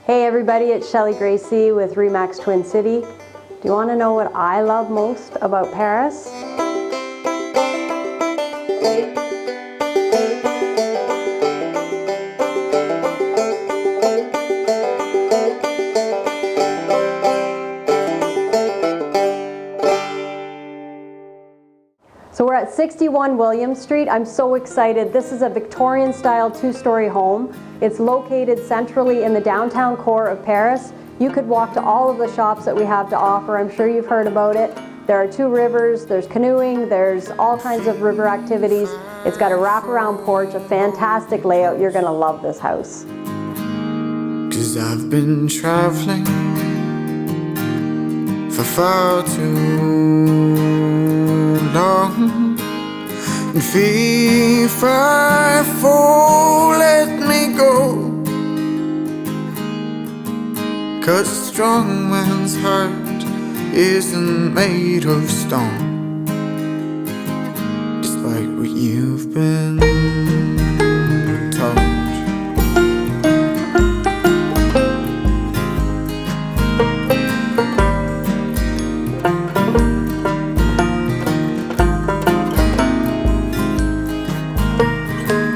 Hey everybody, it's Shelley Gracie with Remax Twin City. Do you want to know what I love most about Paris? So we're at 61 William Street. I'm so excited. This is a Victorian style two-story home. It's located centrally in the downtown core of Paris. You could walk to all of the shops that we have to offer. I'm sure you've heard about it. There are two rivers, there's canoeing, there's all kinds of river activities. It's got a wraparound porch, a fantastic layout. You're gonna love this house. 'Cause I've been traveling for far too long, and fearful, let me go. 'Cause a strong man's heart isn't made of stone, despite what you've been told.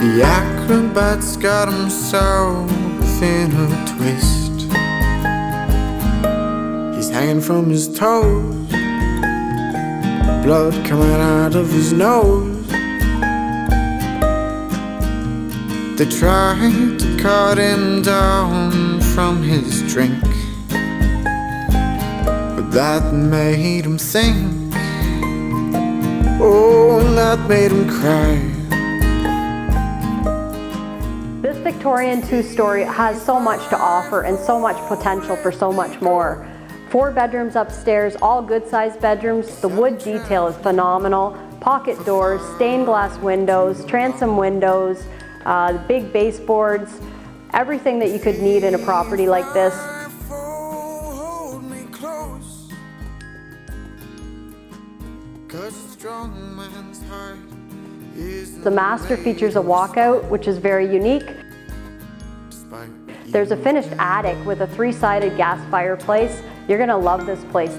The acrobat's got himself in a twist. He's hanging from his toes, blood coming out of his nose. They tried to cut him down from his drink, but that made him think. Oh, that made him cry. This Victorian two-story has so much to offer and so much potential for so much more. 4 bedrooms upstairs, all good-sized bedrooms. The wood detail is phenomenal. Pocket doors, stained glass windows, transom windows, big baseboards, everything that you could need in a property like this. The master features a walkout, which is very unique. There's a finished attic with a 3-sided gas fireplace. You're gonna love this place.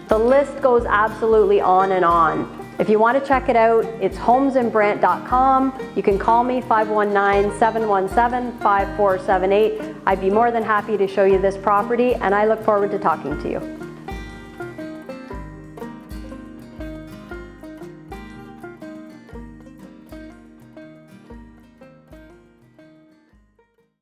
The list goes absolutely on and on. If you want to check it out, it's homesunbranded.com. You can call me 519-717-5478. I'd be more than happy to show you this property, and I look forward to talking to you.